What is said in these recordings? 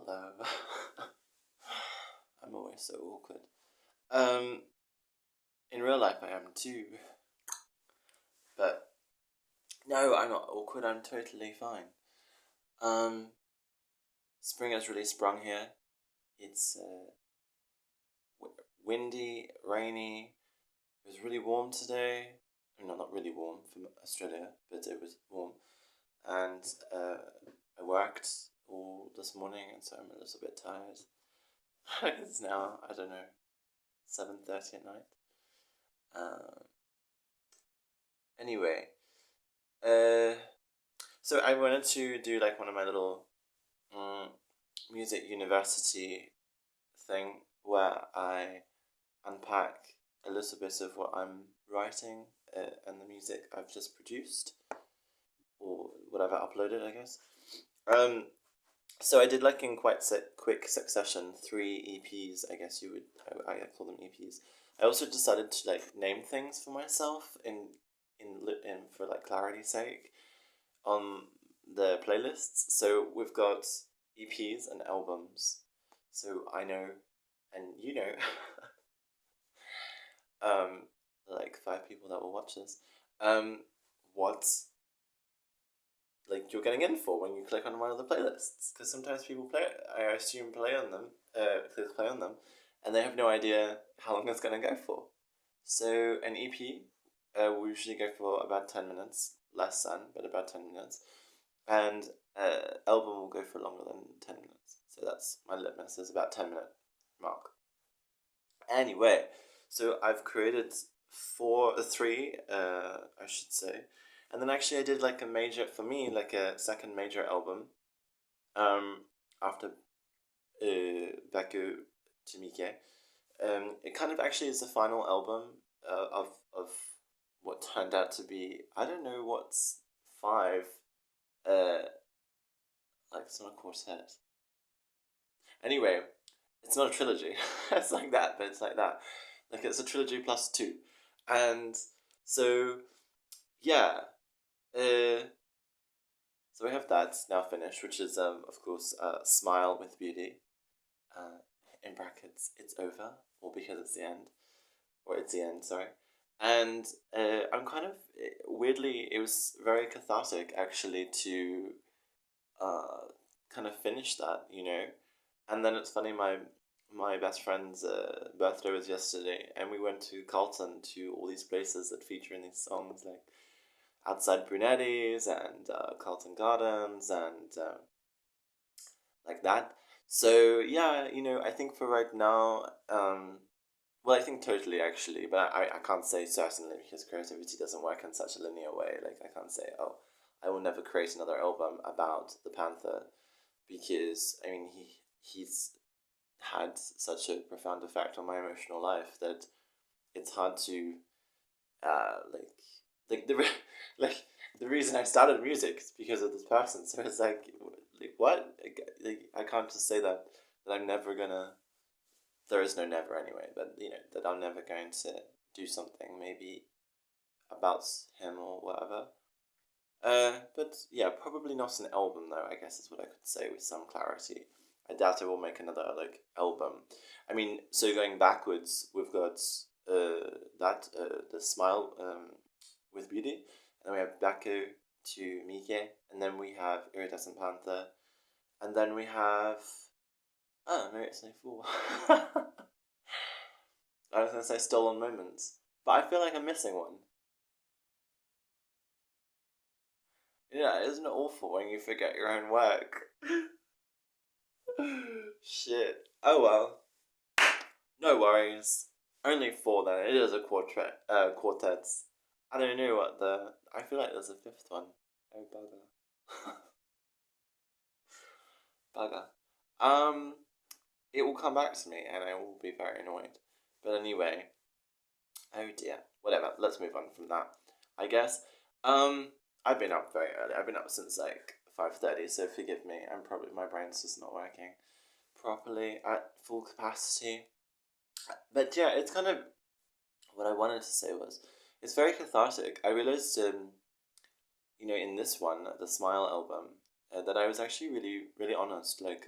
Hello. I'm always so awkward. Um, in real life I am too. But no, I'm not awkward, I'm totally fine. Um, Spring has really sprung here. It's windy, rainy. It was really warm today. No, not really warm from Australia, but it was warm. And I worked all this morning, and so I'm a little bit tired. It's now, I don't know, 7:30 at night. Um, anyway, uh, so I wanted to do like one of my little music university thing where I unpack a little bit of what I'm writing and the music I've just produced or whatever uploaded, I guess. Um, so I did like in quite quick succession 3 EPs. I guess you would I call them EPs. I also decided to like name things for myself in for like clarity's sake on the playlists. So we've got EPs and albums. So I know, and you know, um, like 5 people that will watch this, what like you're getting in for when you click on one of the playlists. Because sometimes people play, I assume play on them, click play on them, and they have no idea how long it's gonna go for. So an EP will usually go for about 10 minutes, less than, but about 10 minutes, and album will go for longer than 10 minutes. So that's my litmus is about 10 minute mark. Anyway, so I've created three, I should say, and then actually I did like a major for me, like a second major album, after Baku to Meke. It kind of actually is the final album of what turned out to be I don't know what's five, uh, like it's not a quartet. Anyway, it's not a trilogy. It's like that, but it's like that. Like it's a trilogy plus two, and so yeah. Uh, so we have that now finished, which is of course "Smile with Beauty." Uh, in brackets, it's over, or because it's the end, or it's the end. Sorry. And I'm kind of weirdly, it was very cathartic actually to uh, kind of finish that, you know. And then it's funny, my best friend's birthday was yesterday, and we went to Carlton to all these places that feature in these songs, like outside Brunetti's and Carlton Gardens and like that. So yeah, you know, I think for right now, well, I think totally actually, but I can't say certainly because creativity doesn't work in such a linear way. Like I can't say, oh, I will never create another album about the Panther because I mean he's had such a profound effect on my emotional life that it's hard to like like the reason I started music is because of this person. So it's like what like I can't just say that I'm never gonna. There is no never anyway, but you know that I'm never going to do something maybe about him or whatever. But yeah, probably not an album though. I guess is what I could say with some clarity. I doubt I will make another like album. I mean, so going backwards, we've got that the smile with beauty, and then we have Baku to Mike, and then we have Iridescent Panther, and then we have oh maybe it's only four. I was gonna say stolen moments, but I feel like I'm missing one. Yeah, isn't it awful when you forget your own work? Shit. Oh well. No worries. Only four then. It is a quartet. Quartets. I don't know what the. I feel like there's a fifth one. Oh bugger. Bugger. Um, it will come back to me, and I will be very annoyed. But anyway. Oh dear. Whatever. Let's move on from that. I guess. Um, I've been up very early. I've been up since like 5:30. So forgive me. I'm probably my brain's just not working properly at full capacity. But yeah, it's kind of what I wanted to say was it's very cathartic. I realized, in this one, the Smile album, that I was actually really, really honest. Like,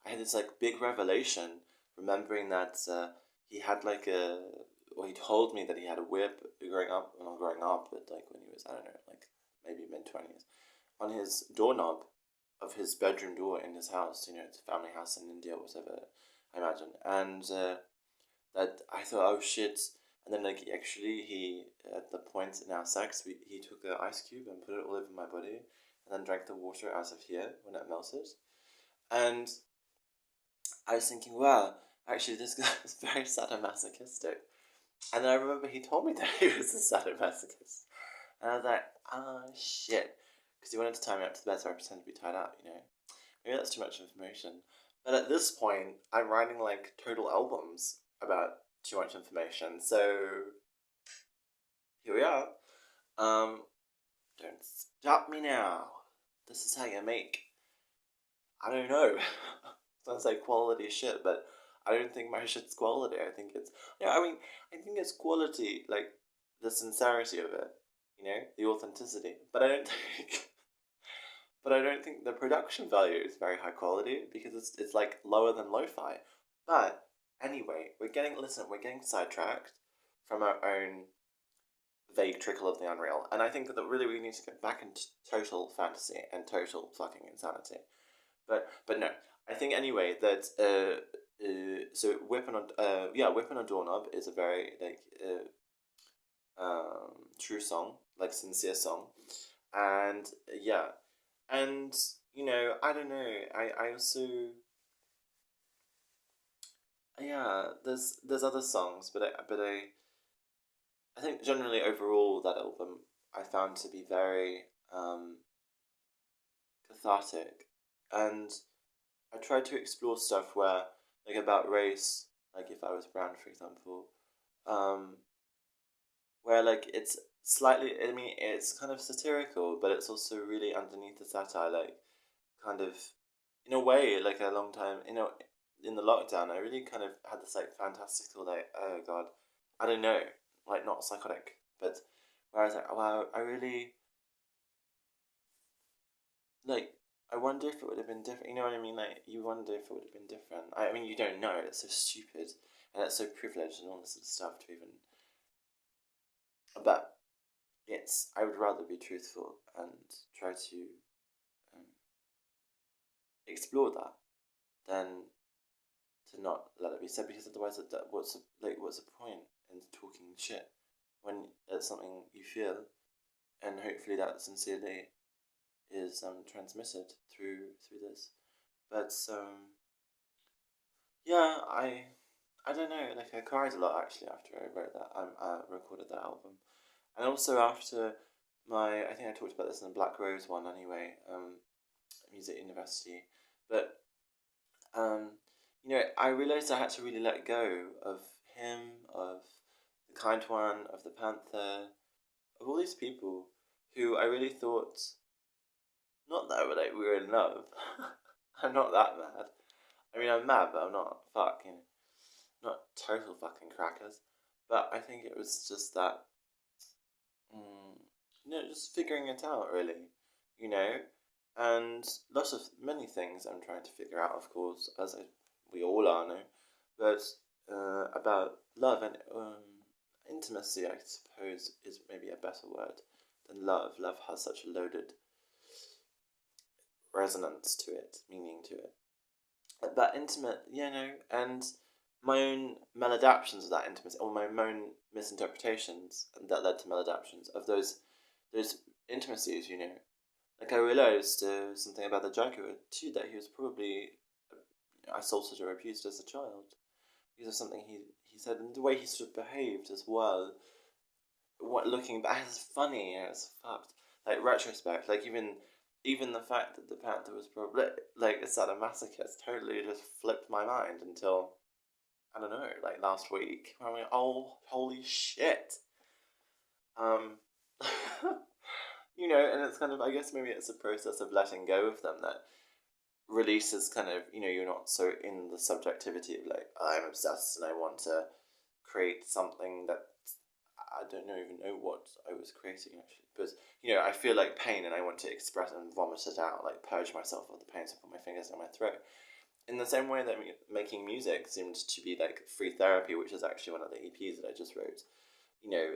I had this like big revelation, remembering that he had like a, or he told me that he had a whip growing up, well, not growing up, but like when he was, I don't know, like maybe mid-20s, on his doorknob of his bedroom door in his house. It's a family house in India, whatever, I imagine. And that I thought, oh shit. And then like actually he, at the point in our sex, he took an ice cube and put it all over my body, and then drank the water out of here when it melted. And I was thinking, wow, actually this guy is very sadomasochistic. And then I remember he told me that he was a sadomasochist. And I was like, oh shit. Because he wanted to tie me up to the bed so I pretended to be tied up. Maybe that's too much information. But at this point, I'm writing like total albums about too much information. So here we are. Don't stop me now. This is how you make, I don't know. Sounds like quality shit, but I don't think my shit's quality. I think it's, I think it's quality, like the sincerity of it, the authenticity. But I don't think the production value is very high quality because it's like lower than lo-fi. But anyway, we're getting sidetracked from our own vague trickle of the unreal, and I think that really we need to get back into total fantasy and total fucking insanity. But no, I think anyway that so whipping a doorknob is a very like true song, like sincere song, and yeah, and I don't know, I also, yeah, there's other songs, but I think generally overall that album I found to be very cathartic, and I tried to explore stuff where, like, about race, like if I was brown, for example, um, where like it's slightly, I mean, it's kind of satirical, but it's also really underneath the satire, like kind of, in a way, like a long time, in the lockdown, I really kind of had this like fantastical, like, oh god, I don't know, like not psychotic, but where I was like, wow, I really like, I wonder if it would have been different. You know what I mean? Like, you wonder if it would have been different. I mean, you don't know. It's so stupid, and it's so privileged and all this sort of stuff to even. But I would rather be truthful and try to um, explore that than to not let it be said. Because otherwise, what's the point in talking shit when it's something you feel, and hopefully that sincerely is transmitted through this. But yeah, I don't know. Like I cried a lot actually after I wrote that. Recorded that album, and also after I think I talked about this in the Black Rose one anyway. Music university, but um, I realized I had to really let go of him, of the Kind One, of the Panther, of all these people who I really thought, not that we were in love. I'm not that mad. I mean, I'm mad, but I'm not fucking, not total fucking crackers. But I think it was just that, mm, just figuring it out, really, you know, and lots of many things I'm trying to figure out, of course, we all are, no, but about love and intimacy, I suppose, is maybe a better word than love. Love has such a loaded resonance to it, meaning to it. That intimate, and my own maladaptions of that intimacy, or my own misinterpretations that led to maladaptions of those intimacies. Like I realized something about the Jaguar too, that he was probably assaulted or abused as a child because of something he said, and the way he sort of behaved as well. What looking back, it's funny, it's fucked. Like retrospect, like even the fact that the Panther was probably like a sadomasochist totally just flipped my mind until, I don't know, like last week. I went, oh, holy shit. Um, and it's kind of, I guess maybe it's a process of letting go of them that releases kind of, you're not so in the subjectivity of like, I'm obsessed and I want to create something that I don't even know what I was creating actually. But, I feel like pain and I want to express and vomit it out, like purge myself of the pain, so I put my fingers down my throat. in the same way that making music seemed to be like free therapy, which is actually one of the EPs that I just wrote. You know,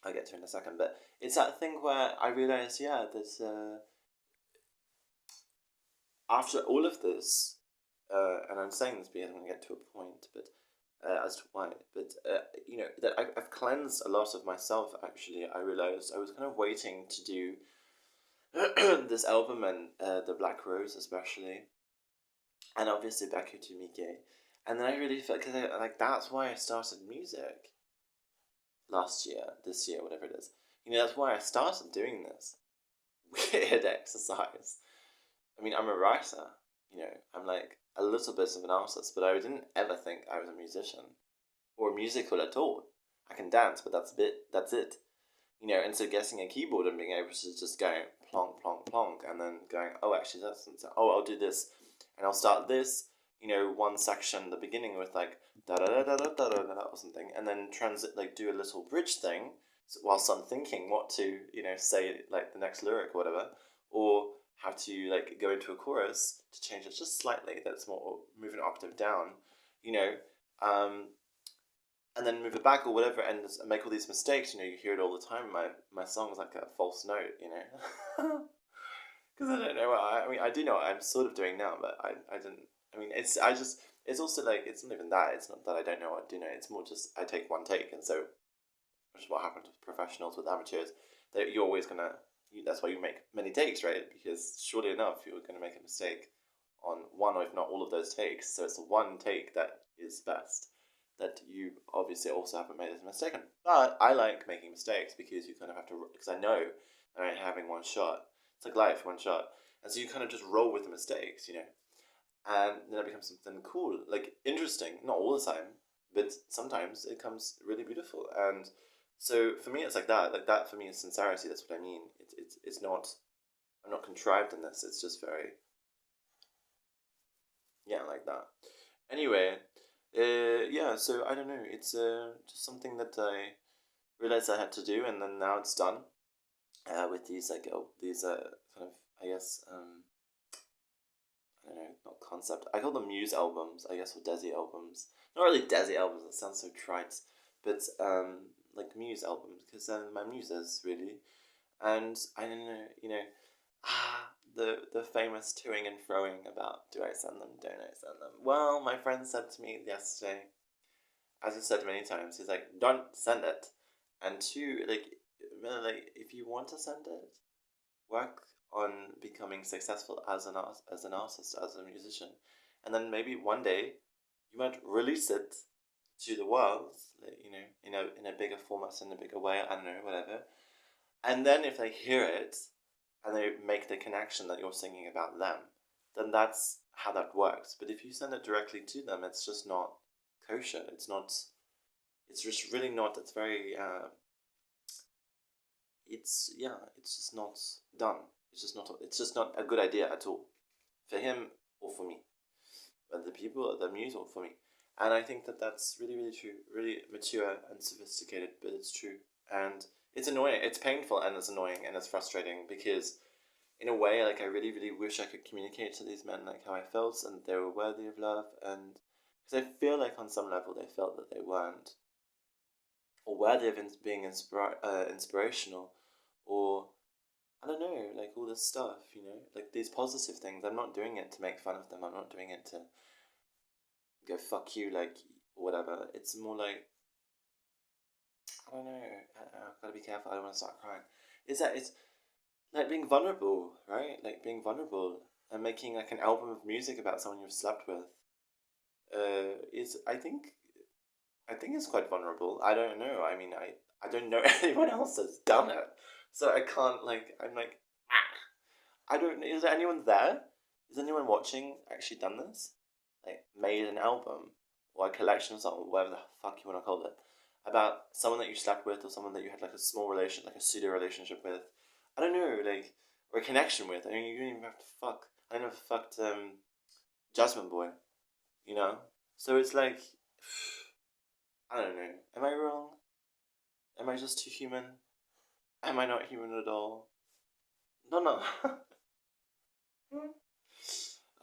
I'll get to it in a second, but it's that thing where I realized, yeah, there's after all of this, and I'm saying this because I'm going to get to a point, but as to why, but you know, that I've cleansed a lot of myself. Actually, I realized I was kind of waiting to do this album and the Black Rose especially, and obviously back to Meke, and then I really felt because like that's why I started music last year, this year, whatever it is. You know, that's why I started doing this weird exercise. I mean, I'm a writer. You know, I'm like a little bit of an artist, but I didn't ever think I was a musician or musical at all. I can dance, but that's a bit. That's it. You know, and so getting a keyboard and being able to just go plonk, plonk, plonk, and then going, oh, actually, that's oh, I'll do this, and I'll start this. You know, one section, the beginning with like da da da da da da da or something, and then transit like do a little bridge thing whilst I'm thinking what to say like the next lyric or whatever, or how to like go into a chorus to change it just slightly. That's more move an octave down. You know, um, and then move it back or whatever, and make all these mistakes. You know, you hear it all the time. My song's like a false note. You know, because I don't know. I mean, I do know what I'm sort of doing now, but I didn't. I mean, it's also like it's not even that. It's not that I don't know what I do know. It's more just I take one take, and so which is what happens with professionals, with amateurs. That you're always gonna. That's why you make many takes, right? Because surely enough, you're gonna make a mistake on one or if not all of those takes. So it's the one take that is best. That you obviously also haven't made a mistake on. But I like making mistakes because you kind of have to. Because I know that I'm having one shot. It's like life, one shot. And so you kind of just roll with the mistakes, you know. And then it becomes something cool, like interesting. Not all the time, but sometimes it comes really beautiful. And so for me, it's like that. Like that for me is sincerity. That's what I mean. It's not. I'm not contrived in this. It's just very like that. Anyway, yeah. So I don't know. It's just something that I realized I had to do, and then now it's done. With these like these kind of I guess I don't know, not concept. I call them muse albums, I guess, or Desi albums. Not really Desi albums. It sounds so trite, but like muse albums because my muses really. And I don't know, the famous toing and froing about do I send them, don't I send them? Well, my friend said to me yesterday, as he said many times, he's like, don't send it. And two, like if you want to send it, work on becoming successful as as an artist, as a musician, and then maybe one day you might release it to the world, in a bigger format, in a bigger way. I don't know, whatever. And then if they hear it and they make the connection that you're singing about them, then that's how that works. But if you send it directly to them, it's just not kosher. It's not. It's just really not. It's very. It's just not done. It's just not. It's just not a good idea at all, for him or for me, but the people, the muse or for me. And I think that that's really, really true, really mature and sophisticated, but it's true. And it's annoying. It's painful and it's annoying and it's frustrating because, in a way, like I really, really wish I could communicate to these men like how I felt and they were worthy of love, and because I feel like on some level they felt that they weren't, or worthy of being inspirational, or I don't know, like all this stuff, like these positive things. I'm not doing it to make fun of them. I'm not doing it to go fuck you, like whatever. It's more like I don't know. I've got to be careful. I don't want to start crying. It's like being vulnerable, right? Like being vulnerable and making like an album of music about someone you've slept with. Is I think it's quite vulnerable. I don't know. I mean, I don't know anyone else that's done it, so I can't like. I'm like, I don't. Is there anyone there? Is anyone watching actually done this? Like made an album or a collection of something, whatever the fuck you want to call it, about someone that you slept with or someone that you had like a small relation, like a pseudo relationship with. I don't know, like or a connection with. I mean, you don't even have to fuck. I never fucked Jasmine Boy, you know. So it's like I don't know. Am I wrong? Am I just too human? Am I not human at all? No, no.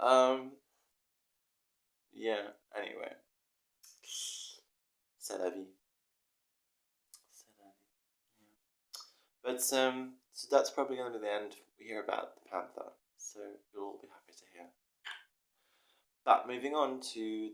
um, Yeah. Anyway, c'est la vie. C'est la vie. Yeah. But so that's probably going to be the end we hear about the Panther. So you'll all be happy to hear. But moving on to